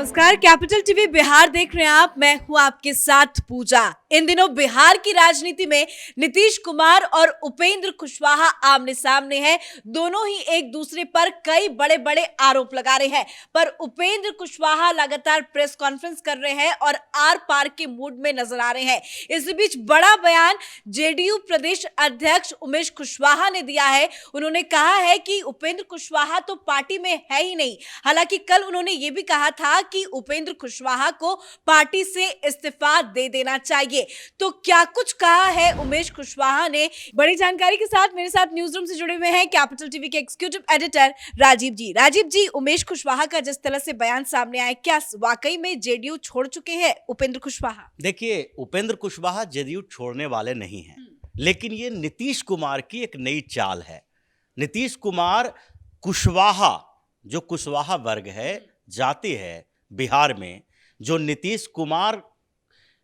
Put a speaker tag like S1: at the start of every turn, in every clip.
S1: नमस्कार, capital TV Bihar देख रहे हैं आप। मैं हूं आपके साथ पूजा। इन दिनों बिहार की राजनीति में नीतीश कुमार और उपेंद्र कुशवाहा आमने सामने हैं। दोनों ही एक दूसरे पर कई बड़े बड़े आरोप लगा रहे हैं, पर उपेंद्र कुशवाहा लगातार प्रेस कॉन्फ्रेंस कर रहे हैं और आर पार के मूड में नजर आ रहे हैं। इस बीच बड़ा बयान जेडीयू प्रदेश अध्यक्ष उमेश कुशवाहा ने दिया है। उन्होंने कहा है कि उपेंद्र कुशवाहा तो पार्टी में है ही नहीं। हालांकि कल उन्होंने ये भी कहा था कि उपेंद्र कुशवाहा को पार्टी से इस्तीफा दे देना चाहिए। तो क्या कुछ कहा है उमेश कुशवाहा ने? बड़ी जानकारी के साथ मेरे साथ न्यूज रूम से जुड़े हुए हैं कैपिटल टीवी के एग्जीक्यूटिव एडिटर राजीव जी। राजीव जी, उमेश कुशवाहा का जिस तरह से बयान सामने आया, क्या वाकई में जेडीयू छोड़ चुके हैं उपेंद्र कुशवाहा?
S2: देखिए, उपेंद्र कुशवाहा जेडीयू छोड़ने वाले नहीं हैं, लेकिन ये नीतीश कुमार की एक नई चाल है। नीतीश कुमार कुशवाहा, जो कुशवाहा वर्ग है, जाति है बिहार में, जो नीतीश कुमार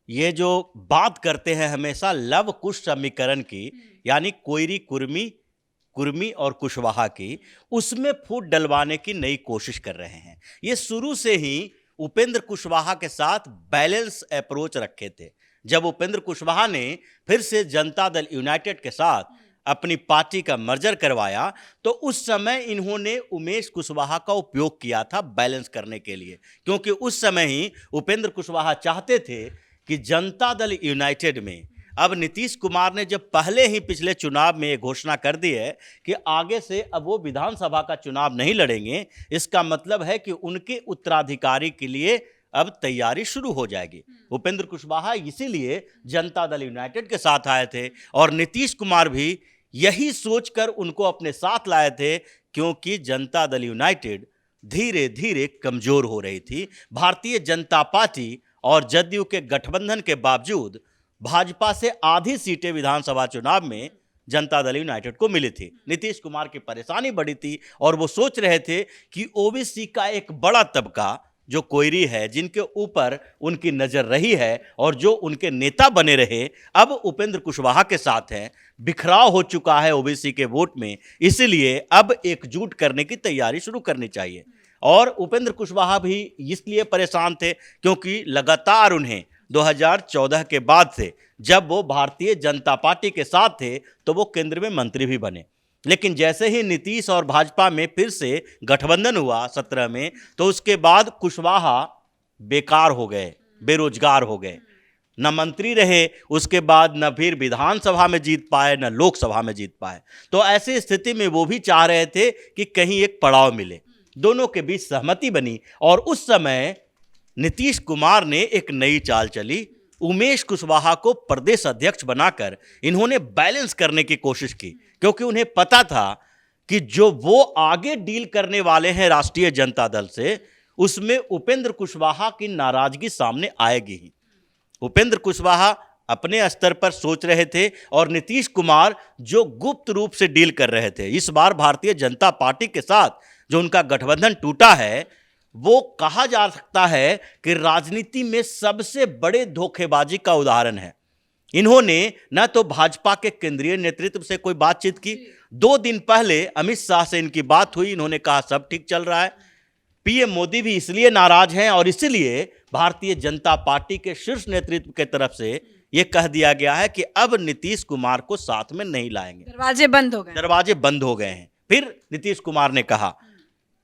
S2: ये जो बात करते हैं हमेशा लव कुश समीकरण की, यानी कोयरी कुर्मी और कुशवाहा की, उसमें फूट डलवाने की नई कोशिश कर रहे हैं। ये शुरू से ही उपेंद्र कुशवाहा के साथ बैलेंस अप्रोच रखे थे। जब उपेंद्र कुशवाहा ने फिर से जनता दल यूनाइटेड के साथ अपनी पार्टी का मर्जर करवाया, तो उस समय इन्होंने उमेश कुशवाहा का उपयोग किया था बैलेंस करने के लिए, क्योंकि उस समय ही उपेंद्र कुशवाहा चाहते थे कि जनता दल यूनाइटेड में, अब नीतीश कुमार ने जब पहले ही पिछले चुनाव में ये घोषणा कर दी है कि आगे से अब वो विधानसभा का चुनाव नहीं लड़ेंगे, इसका मतलब है कि उनके उत्तराधिकारी के लिए अब तैयारी शुरू हो जाएगी। उपेंद्र कुशवाहा इसीलिए जनता दल यूनाइटेड के साथ आए थे और नीतीश कुमार भी यही सोचकर उनको अपने साथ लाए थे, क्योंकि जनता दल यूनाइटेड धीरे धीरे कमजोर हो रही थी। भारतीय जनता पार्टी और जदयू के गठबंधन के बावजूद भाजपा से आधी सीटें विधानसभा चुनाव में जनता दल यूनाइटेड को मिली थी। नीतीश कुमार की परेशानी बड़ी थी और वो सोच रहे थे कि ओबीसी का एक बड़ा तबका जो कोयरी है, जिनके ऊपर उनकी नज़र रही है और जो उनके नेता बने रहे, अब उपेंद्र कुशवाहा के साथ हैं। बिखराव हो चुका है ओबीसी के वोट में, इसलिए अब एकजुट करने की तैयारी शुरू करनी चाहिए। और उपेंद्र कुशवाहा भी इसलिए परेशान थे क्योंकि लगातार उन्हें 2014 के बाद से, जब वो भारतीय जनता पार्टी के साथ थे, तो वो केंद्र में मंत्री भी बने, लेकिन जैसे ही नीतीश और भाजपा में फिर से गठबंधन हुआ 17 में, तो उसके बाद कुशवाहा बेकार हो गए, बेरोजगार हो गए, न मंत्री रहे, उसके बाद न फिर विधानसभा में जीत पाए, न लोकसभा में जीत पाए। तो ऐसी स्थिति में वो भी चाह रहे थे कि कहीं एक पड़ाव मिले। दोनों के बीच सहमति बनी और उस समय नीतीश कुमार ने एक नई चाल चली। उमेश कुशवाहा को प्रदेश अध्यक्ष बनाकर इन्होंने बैलेंस करने की कोशिश की, क्योंकि उन्हें पता था कि जो वो आगे डील करने वाले हैं राष्ट्रीय जनता दल से, उसमें उपेंद्र कुशवाहा की नाराजगी सामने आएगी ही। उपेंद्र कुशवाहा अपने स्तर पर सोच रहे थे और नीतीश कुमार जो गुप्त रूप से डील कर रहे थे। इस बार भारतीय जनता पार्टी के साथ जो उनका गठबंधन टूटा है, वो कहा जा सकता है कि राजनीति में सबसे बड़े धोखेबाजी का उदाहरण है। इन्होंने न तो भाजपा के केंद्रीय नेतृत्व से कोई बातचीत की, 2 दिन पहले अमित शाह से इनकी बात हुई, इन्होंने कहा सब ठीक चल रहा है। पीएम मोदी भी इसलिए नाराज हैं और इसलिए भारतीय जनता पार्टी के शीर्ष नेतृत्व के तरफ से यह कह दिया गया है कि अब नीतीश कुमार को साथ में नहीं लाएंगे।
S1: दरवाजे बंद हो गए
S2: हैं। फिर नीतीश कुमार ने कहा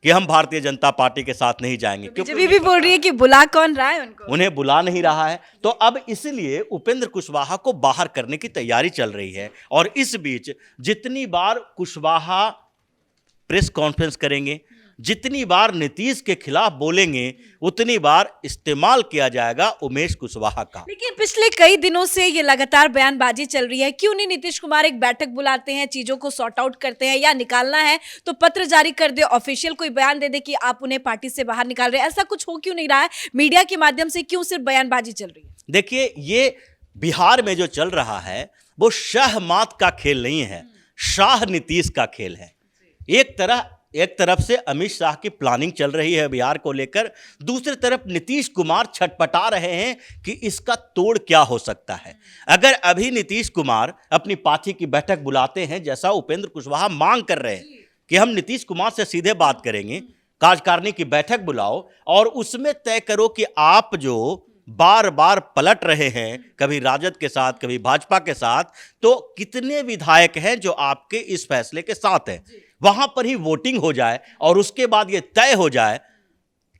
S2: कि हम भारतीय जनता पार्टी के साथ नहीं जाएंगे,
S1: क्योंकि भी बोल रही है कि बुला कौन रहा है उनको,
S2: उन्हें बुला नहीं रहा है। तो अब इसलिए उपेंद्र कुशवाहा को बाहर करने की तैयारी चल रही है। और इस बीच जितनी बार कुशवाहा प्रेस कॉन्फ्रेंस करेंगे, जितनी बार नीतीश के खिलाफ बोलेंगे, उतनी बार इस्तेमाल किया जाएगा उमेश कुशवाहा का।
S1: लेकिन पिछले कई दिनों से ये लगातार बयानबाजी चल रही है। क्यों नहीं नीतीश कुमार एक बैठक बुलाते हैं, चीजों को सॉर्ट आउट करते हैं, या निकालना है तो पत्र जारी कर दे, ऑफिशियल कोई बयान दे दे कि आप उन्हें पार्टी से बाहर निकाल रहे हैं। ऐसा कुछ हो क्यों नहीं रहा है? मीडिया के माध्यम से क्यों सिर्फ बयानबाजी चल रही है?
S2: देखिए, ये बिहार में जो चल रहा है वो शाह मात का खेल नहीं है, शाह नीतीश का खेल है। एक तरफ से अमित शाह की प्लानिंग चल रही है बिहार को लेकर, दूसरी तरफ नीतीश कुमार छटपटा रहे हैं कि इसका तोड़ क्या हो सकता है। अगर अभी नीतीश कुमार अपनी पार्टी की बैठक बुलाते हैं, जैसा उपेंद्र कुशवाहा मांग कर रहे हैं कि हम नीतीश कुमार से सीधे बात करेंगे, कार्यकारिणी की बैठक बुलाओ और उसमें तय करो कि आप जो बार बार पलट रहे हैं, कभी राजद के साथ कभी भाजपा के साथ, तो कितने विधायक हैं जो आपके इस फैसले के साथ हैं। वहां पर ही वोटिंग हो जाए और उसके बाद ये तय हो जाए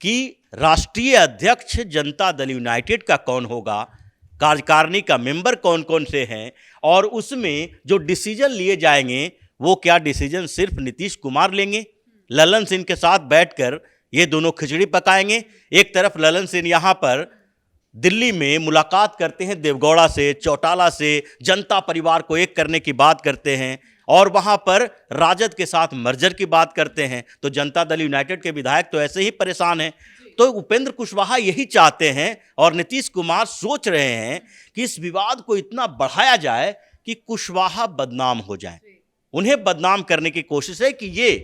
S2: कि राष्ट्रीय अध्यक्ष जनता दल यूनाइटेड का कौन होगा, कार्यकारिणी का मेंबर कौन कौन से हैं, और उसमें जो डिसीजन लिए जाएंगे वो क्या डिसीजन सिर्फ नीतीश कुमार लेंगे, ललन सिंह के साथ बैठकर ये दोनों खिचड़ी पकाएंगे। एक तरफ ललन सिंह यहाँ पर दिल्ली में मुलाकात करते हैं देवगौड़ा से, चौटाला से, जनता परिवार को एक करने की बात करते हैं और वहां पर राजद के साथ मर्जर की बात करते हैं। तो जनता दल यूनाइटेड के विधायक तो ऐसे ही परेशान हैं। तो उपेंद्र कुशवाहा यही चाहते हैं और नीतीश कुमार सोच रहे हैं कि इस विवाद को इतना बढ़ाया जाए कि कुशवाहा बदनाम हो जाए। उन्हें बदनाम करने की कोशिश है कि ये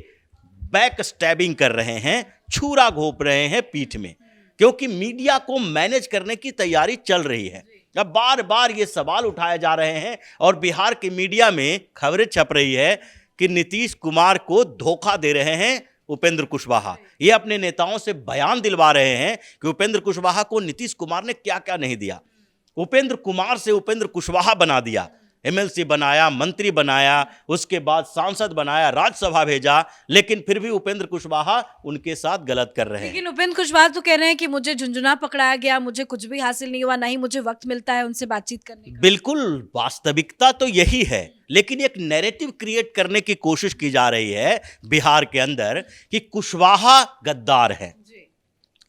S2: बैक स्टैबिंग कर रहे हैं, छुरा घोंप रहे हैं पीठ में, क्योंकि मीडिया को मैनेज करने की तैयारी चल रही है। अब बार बार ये सवाल उठाए जा रहे हैं और बिहार की मीडिया में खबरें छप रही है कि नीतीश कुमार को धोखा दे रहे हैं उपेंद्र कुशवाहा। ये अपने नेताओं से बयान दिलवा रहे हैं कि उपेंद्र कुशवाहा को नीतीश कुमार ने क्या क्या नहीं दिया। उपेंद्र कुमार से उपेंद्र कुशवाहा बना दिया, एमएलसी बनाया, मंत्री बनाया, उसके बाद सांसद बनाया, राज्यसभा भेजा, लेकिन फिर भी उपेंद्र कुशवाहा उनके साथ गलत कर रहे हैं।
S1: लेकिन उपेंद्र कुशवाहा तो कह रहे हैं कि मुझे झुंझुना पकड़ाया गया, मुझे कुछ भी हासिल नहीं हुआ, ना ही मुझे वक्त मिलता है उनसे बातचीत करने का।
S2: बिल्कुल, वास्तविकता तो यही है, लेकिन एक नैरेटिव क्रिएट करने की कोशिश की जा रही है बिहार के अंदर कि कुशवाहा गद्दार है।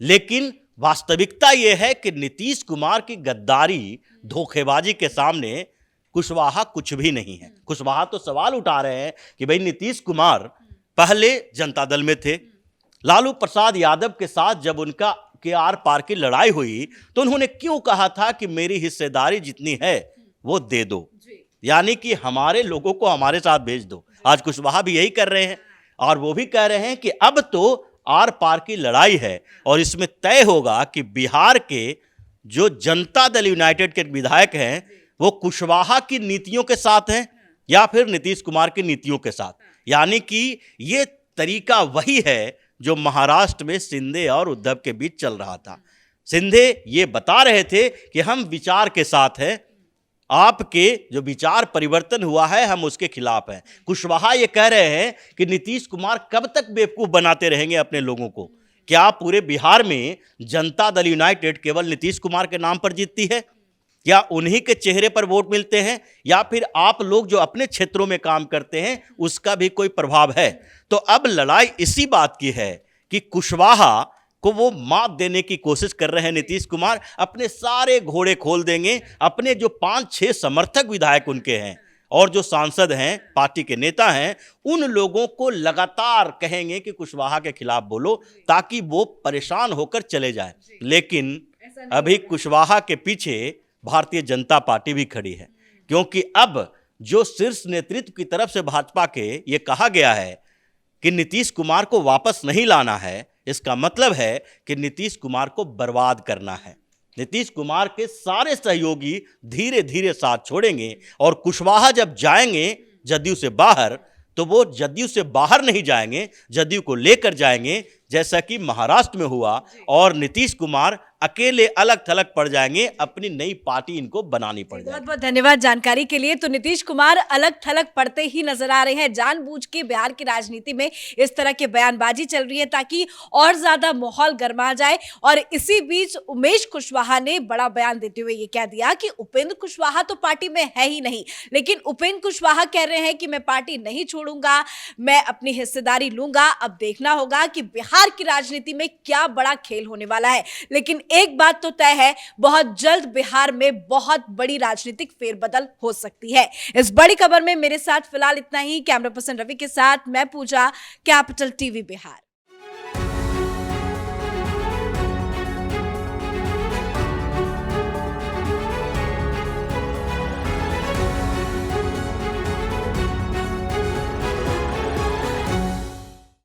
S2: लेकिन वास्तविकता यह है कि नीतीश कुमार की गद्दारी, धोखेबाजी के सामने कुशवाहा कुछ भी नहीं है। कुशवाहा तो सवाल उठा रहे हैं कि भाई नीतीश कुमार पहले जनता दल में थे, लालू प्रसाद यादव के साथ जब उनका के आर पार की लड़ाई हुई तो उन्होंने क्यों कहा था कि मेरी हिस्सेदारी जितनी है वो दे दो, यानी कि हमारे लोगों को हमारे साथ भेज दो। आज कुशवाहा भी यही कर रहे हैं और वो भी कह रहे हैं कि अब तो आर पार की लड़ाई है और इसमें तय होगा कि बिहार के जो जनता दल यूनाइटेड के विधायक हैं वो कुशवाहा की नीतियों के साथ हैं या फिर नीतीश कुमार की नीतियों के साथ। यानी कि ये तरीका वही है जो महाराष्ट्र में शिंदे और उद्धव के बीच चल रहा था। शिंदे ये बता रहे थे कि हम विचार के साथ हैं, आपके जो विचार परिवर्तन हुआ है हम उसके खिलाफ हैं। कुशवाहा ये कह रहे हैं कि नीतीश कुमार कब तक बेवकूफ बनाते रहेंगे अपने लोगों को। क्या पूरे बिहार में जनता दल यूनाइटेड केवल नीतीश कुमार के नाम पर जीतती है? या उन्हीं के चेहरे पर वोट मिलते हैं? या फिर आप लोग जो अपने क्षेत्रों में काम करते हैं उसका भी कोई प्रभाव है? तो अब लड़ाई इसी बात की है कि कुशवाहा को वो मात देने की कोशिश कर रहे हैं नीतीश कुमार। अपने सारे घोड़े खोल देंगे, अपने जो 5-6 समर्थक विधायक उनके हैं और जो सांसद हैं, पार्टी के नेता हैं, उन लोगों को लगातार कहेंगे कि कुशवाहा के खिलाफ बोलो ताकि वो परेशान होकर चले जाए। लेकिन अभी कुशवाहा के पीछे भारतीय जनता पार्टी भी खड़ी है, क्योंकि अब जो शीर्ष नेतृत्व की तरफ से भाजपा के ये कहा गया है कि नीतीश कुमार को वापस नहीं लाना है, इसका मतलब है कि नीतीश कुमार को बर्बाद करना है। नीतीश कुमार के सारे सहयोगी धीरे धीरे साथ छोड़ेंगे और कुशवाहा जब जाएंगे जदयू से बाहर, तो वो जदयू से बाहर नहीं जाएंगे, जदयू को लेकर जाएंगे, जैसा कि महाराष्ट्र में हुआ, और नीतीश कुमार अकेले अलग थलग पड़ जाएंगे, अपनी नई पार्टी इनको बनानी पड़ जाएगी।
S1: बहुत बहुत धन्यवाद जानकारी के लिए। तो नीतीश कुमार अलग थलग पड़ते ही नजर आ रहे हैं। जानबूझ के बिहार की राजनीति में इस तरह की बयानबाजी चल रही है ताकि और ज्यादा माहौल गर्मा जाए। और इसी बीच उमेश कुशवाहा ने बड़ा बयान देते हुए ये कह दिया कि उपेंद्र कुशवाहा तो पार्टी में है ही नहीं, लेकिन उपेंद्र कुशवाहा कह रहे हैं कि मैं पार्टी नहीं छोड़ूंगा, मैं अपनी हिस्सेदारी लूंगा। अब देखना होगा कि बिहार की राजनीति में क्या बड़ा खेल होने वाला है। लेकिन एक बात तो तय है, बहुत जल्द बिहार में बहुत बड़ी राजनीतिक फेरबदल हो सकती है। इस बड़ी खबर में मेरे साथ फिलहाल इतना ही। कैमरा पर्सन रवि के साथ मैं पूजा, कैपिटल टीवी बिहार।